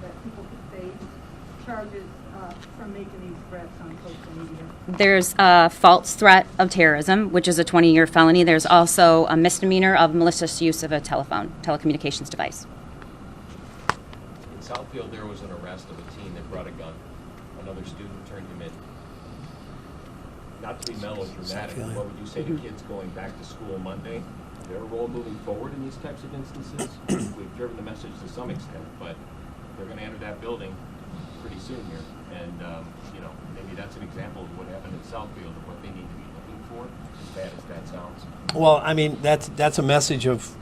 that people could face charges from making these threats on social media? There's a false threat of terrorism, which is a 20-year felony. There's also a misdemeanor of malicious use of a telecommunications device. In Southfield, there was an arrest of a teen that brought a gun. Another student turned him in. Not to be melodramatic, but what would you say to kids going back to school Monday? Their role moving forward in these types of instances? We've driven the message to some extent, but they're going to enter that building pretty soon here. And, maybe that's an example of what happened in Southfield of what they need to be looking for, as bad as that sounds. Well, I mean, that's a message of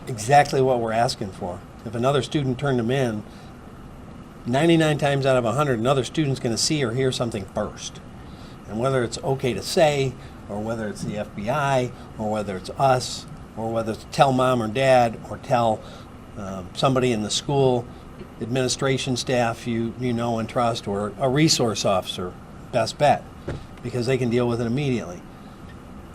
exactly what we're asking for. If another student turned them in, 99 times out of 100, another student's going to see or hear something first. And whether it's okay to say, or whether it's the FBI, or whether it's us, or whether it's tell mom or dad, or tell somebody in the school administration staff you know and trust, or a resource officer, best bet, because they can deal with it immediately.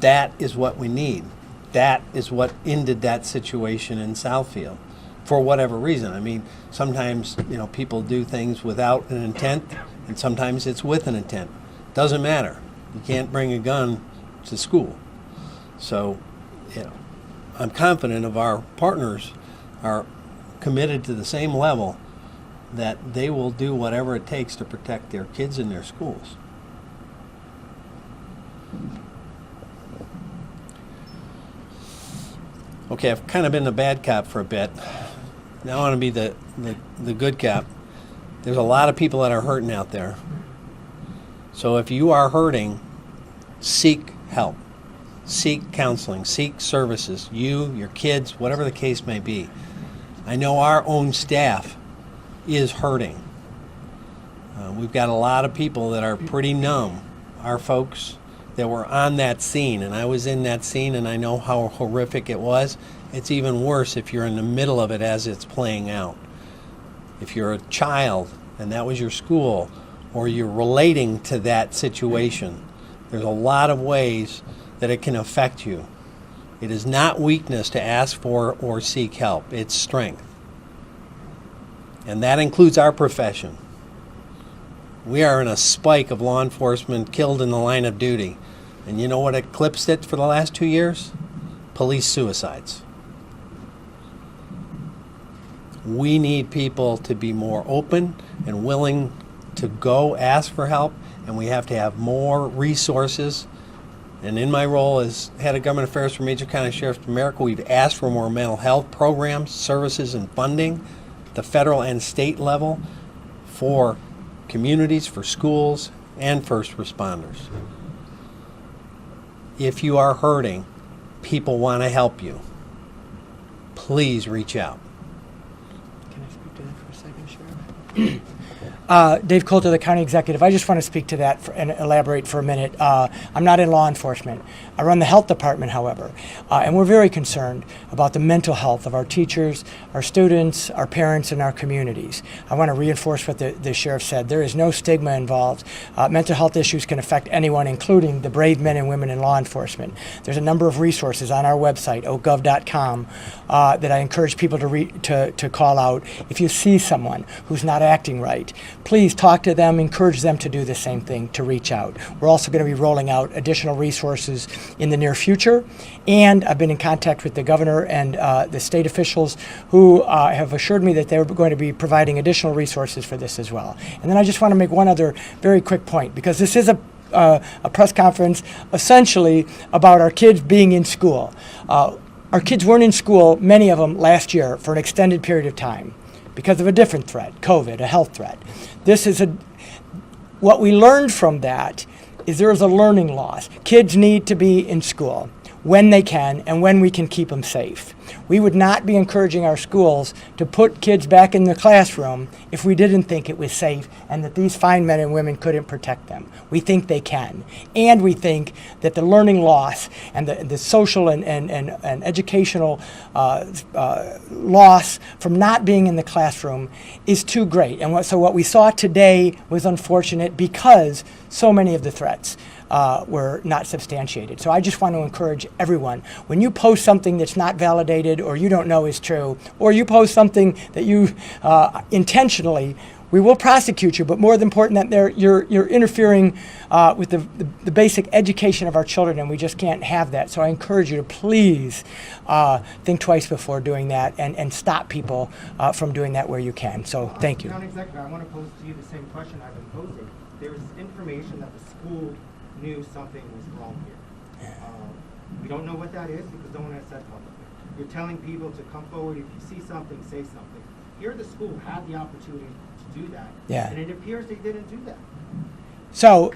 That is what we need. That is what ended that situation in Southfield, for whatever reason. I mean, sometimes people do things without an intent, and sometimes it's with an intent. Doesn't matter. You can't bring a gun to school. So, I'm confident of our partners are committed to the same level, that they will do whatever it takes to protect their kids in their schools. Okay, I've kind of been the bad cop for a bit. Now I want to be the good cop. There's a lot of people that are hurting out there. So if you are hurting, seek help. Seek counseling, seek services, your kids, whatever the case may be. I know our own staff is hurting. We've got a lot of people that are pretty numb. Our folks that were on that scene, and I was in that scene, and I know how horrific it was. It's even worse if you're in the middle of it as it's playing out. If you're a child and that was your school, or you're relating to that situation, there's a lot of ways that it can affect you. It is not weakness to ask for or seek help. It's strength. And that includes our profession. We are in a spike of law enforcement killed in the line of duty. And you know what eclipsed it for the last 2 years? Police suicides. We need people to be more open and willing to go ask for help, and we have to have more resources. And in my role as head of government affairs for Major County Sheriff's of America, we've asked for more mental health programs, services, and funding at the federal and state level for communities, for schools, and first responders. If you are hurting, people want to help you. Please reach out. Can I speak to that for a second, Sheriff? Dave Coulter, the county executive. I just want to speak to that and elaborate for a minute. I'm not in law enforcement. I run the health department, however, and we're very concerned about the mental health of our teachers, our students, our parents, and our communities. I want to reinforce what the sheriff said. There is no stigma involved. Mental health issues can affect anyone, including the brave men and women in law enforcement. There's a number of resources on our website, oakgov.com, that I encourage people to call out. If you see someone who's not acting right, please talk to them, encourage them to do the same thing, to reach out. We're also going to be rolling out additional resources in the near future, and I've been in contact with the governor and the state officials who have assured me that they're going to be providing additional resources for this as well. And then I just want to make one other very quick point, because this is a press conference essentially about our kids being in school. Our kids weren't in school, many of them, last year for an extended period of time because of a different threat, COVID, a health threat. What we learned from that is there is a learning loss. Kids need to be in school when they can and when we can keep them safe. We would not be encouraging our schools to put kids back in the classroom if we didn't think it was safe and that these fine men and women couldn't protect them. We think they can. And we think that the learning loss and the social and educational loss from not being in the classroom is too great. And so what we saw today was unfortunate because so many of the threats were not substantiated. So I just want to encourage everyone, when you post something that's not validated fabricated or you don't know is true, or you post something that you intentionally, we will prosecute you. But more than important, that you're interfering with the basic education of our children, and we just can't have that. So I encourage you to please think twice before doing that, and stop people from doing that where you can. So thank you. County Executive, I want to pose to you the same question I've been posing. There is information that the school knew something was wrong here. We don't know what that is because no one has said publicly. You're telling people to come forward if you see something, say something. Here the school had the opportunity to do that, Yeah. and it appears they didn't do that. So,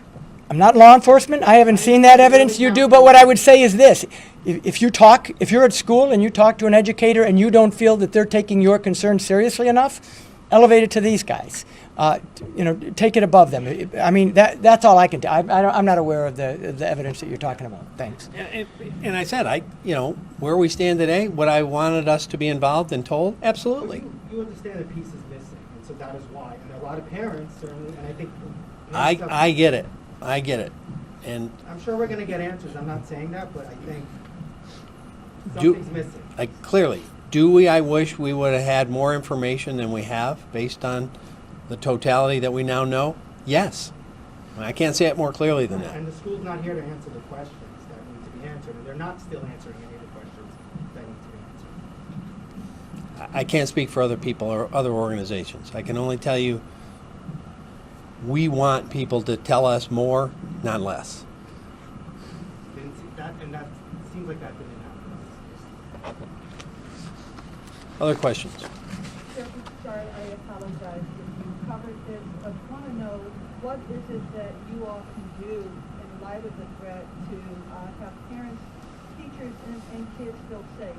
I'm not law enforcement. I haven't seen that evidence. You do, but what I would say is this: if you're at school and you talk to an educator and you don't feel that they're taking your concerns seriously enough, elevate it to these guys. Take it above them. I mean, that's all I can do. I'm not aware of the evidence that you're talking about. Thanks. And I said, where we stand today, would I wanted us to be involved and told? Absolutely. You understand the piece is missing, and so that is why. And a lot of parents certainly, and I think I get it. I get it. And I'm sure we're going to get answers. I'm not saying that, but I think Do- something's missing. clearly, I wish we would have had more information than we have based on the totality that we now know? Yes. I can't say it more clearly than that. And the school's not here to answer the questions that need to be answered, and they're not still answering any of the questions that need to be answered. I can't speak for other people or other organizations. I can only tell you we want people to tell us more, not less. Didn't see that, and that seems like that didn't happen. Other questions? Sorry, I apologize if you covered this. I want to know, what is it that you all can do in light of the threat to have parents, teachers, and kids feel safe?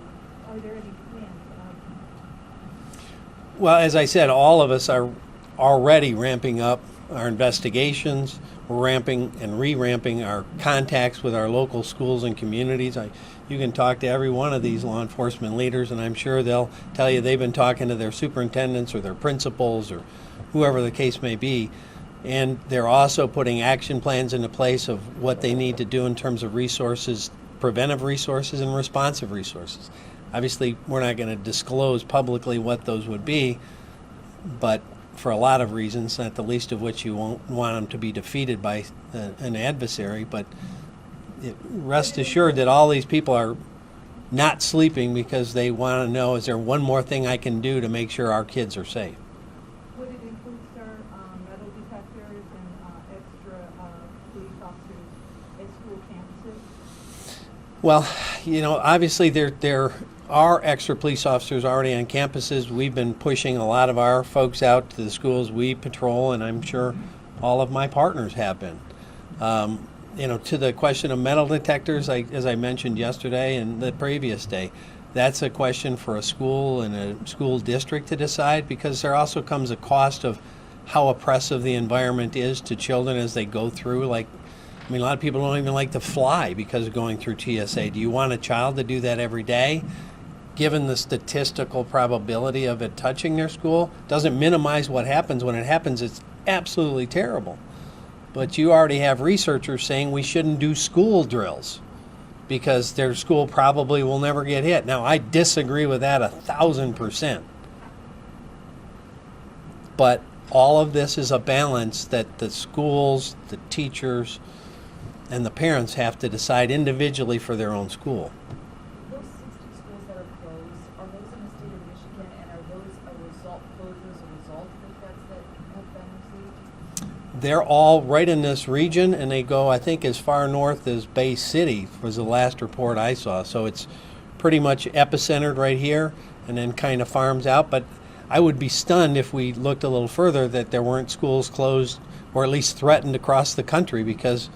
Are there any plans? Well, as I said, all of us are already ramping up our investigations. We're ramping and re-ramping our contacts with our local schools and communities. You can talk to every one of these law enforcement leaders, and I'm sure they'll tell you they've been talking to their superintendents or their principals or whoever the case may be. And they're also putting action plans into place of what they need to do in terms of resources, preventive resources and responsive resources. Obviously, we're not going to disclose publicly what those would be, but for a lot of reasons, not the least of which you won't want them to be defeated by an adversary. But rest assured that all these people are not sleeping because they want to know, is there one more thing I can do to make sure our kids are safe? Would it include, sir, metal detectors and extra police officers at school campuses? Well, obviously there are extra police officers already on campuses. We've been pushing a lot of our folks out to the schools we patrol, and I'm sure all of my partners have been. To the question of metal detectors, as I mentioned yesterday and the previous day, that's a question for a school and a school district to decide, because there also comes a cost of how oppressive the environment is to children as they go through. A lot of people don't even like to fly because of going through TSA. Do you want a child to do that every day? Given the statistical probability of it touching their school, doesn't minimize what happens. When it happens, it's absolutely terrible. But you already have researchers saying we shouldn't do school drills because their school probably will never get hit. Now, I disagree with that 1,000%. But all of this is a balance that the schools, the teachers, and the parents have to decide individually for their own school. Those 60 schools that are closed, are those in the state of Michigan, and are those closures a result of the threats that have been received? They're all right in this region, and they go, I think, as far north as Bay City was the last report I saw. So it's pretty much epicentered right here and then kind of farms out. But I would be stunned if we looked a little further that there weren't schools closed or at least threatened across the country, because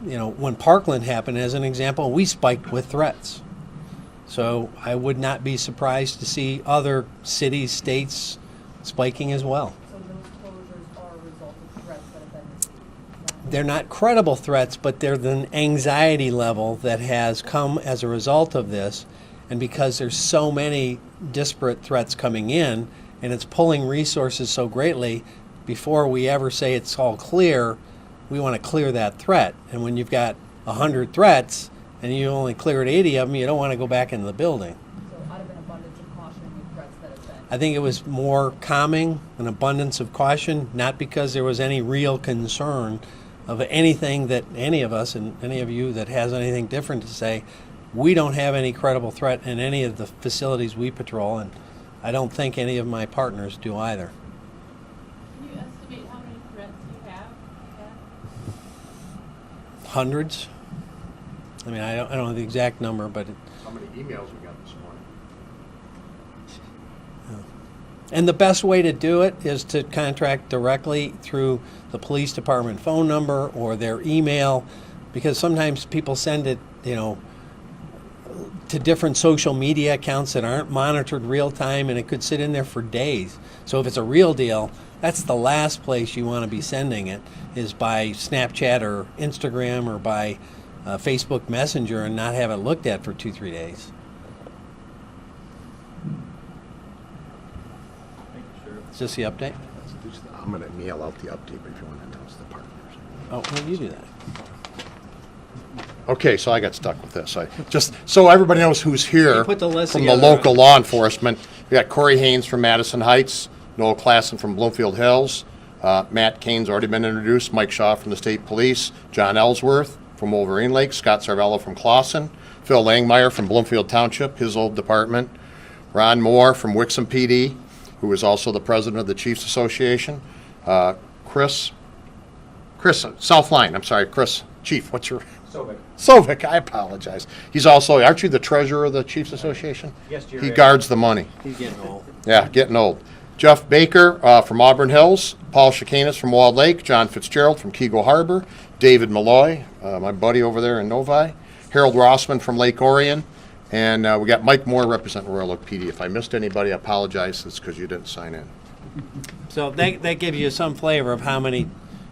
when Parkland happened, as an example, we spiked with threats. So I would not be surprised to see other cities, states spiking as well. So those closures are a result of threats that have been received? They're not credible threats, but they're the anxiety level that has come as a result of this. And because there's so many disparate threats coming in, and it's pulling resources so greatly, before we ever say it's all clear, we want to clear that threat. And when you've got 100 threats and you only cleared 80 of them, you don't want to go back into the building. So out I think it was more calming, an abundance of caution, not because there was any real concern of anything that any of us and any of you that has anything different to say. We don't have any credible threat in any of the facilities we patrol, and I don't think any of my partners do either. Can you estimate how many threats you have had? Hundreds. I mean, I don't know the exact number, but How many emails we got this morning? and the best way to do it is to contract directly through the police department phone number or their email, because sometimes people send it, to different social media accounts that aren't monitored real time, and it could sit in there for days. So if it's a real deal, that's the last place you want to be sending it, is by Snapchat or Instagram or by Facebook Messenger, and not have it looked at for 2-3 days. Is this the update? I'm going to mail out the update, but if you want to announce the partners. Oh, well, you do that. Okay, so I got stuck with this. Just so everybody knows who's here You put the list from together. the local law enforcement. We got Corey Haynes from Madison Heights, Noel Klassen from Bloomfield Hills, Matt Kane's already been introduced, Mike Shaw from the State Police, John Ellsworth from Wolverine Lake, Scott Sarvella from Clawson, Phil Langmeyer from Bloomfield Township, his old department, Ron Moore from Wixom PD, who is also the president of the Chiefs Association, Chris, Southline, I'm sorry, Chris, Chief, what's your? Sovic, I apologize. He's also, aren't you the treasurer of the Chiefs Association? Yes, Jerry. He guards the money. He's getting old. Yeah, getting old. Jeff Baker from Auburn Hills, Paul Chicanis from Walled Lake, John Fitzgerald from Keego Harbor, David Malloy, my buddy over there in Novi, Harold Rossman from Lake Orion, and we got Mike Moore representing Royal Oak PD. If I missed anybody, I apologize. It's because you didn't sign in. So that gives you some flavor of how many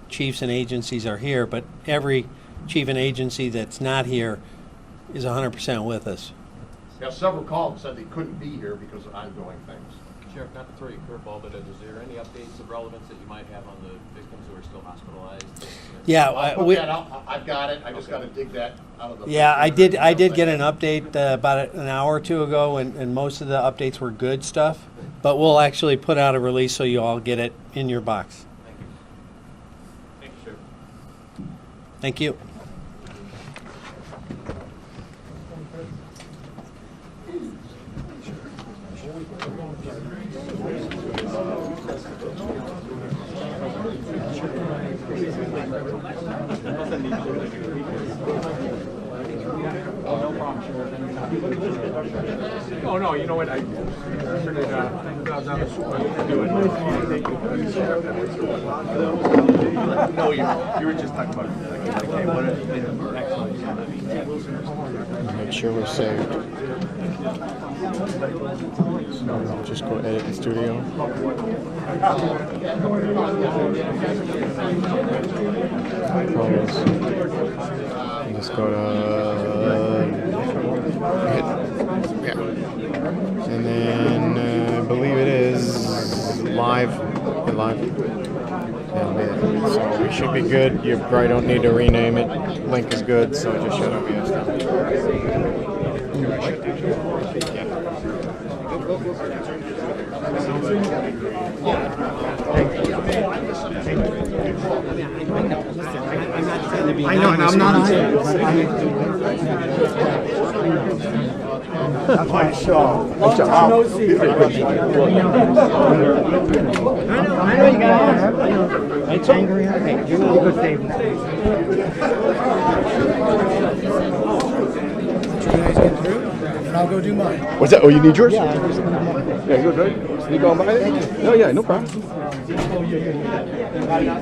chiefs and agencies are here, but every chief and agency that's not here is 100% with us. Yeah, several called and said they couldn't be here because of ongoing things. Sheriff, not to throw you a curveball, but is there any updates of relevance that you might have on the victims who are still hospitalized? Yeah, I'll put that out. I've got it. I just got to dig that out of the. yeah, I did get an update about an hour or two ago, and most of the updates were good stuff. But we'll actually put out a release so you all get it in your box. Thank you. Thank you, Sheriff. Thank you. Oh, no, you know what, I figured, I was on the school, do it. No, you were just talking about, like, hey, what if they did excellent. Make sure we're saved. So I'll just go edit the studio. Close. And just go to yeah. And then I believe it is live. Hit live. That'll be it. So we should be good. You probably don't need to rename it. Link is good, so just shut OBS down. I know, and I'm not on it. That's my show. I know you guys. It's angry. Hey, you're really good, Dave. You guys get through, and I'll go do mine. What's that? Oh, you need yours? Yeah, I'm just gonna do mine. Yeah, you're good. You going by there? No, yeah, no problem.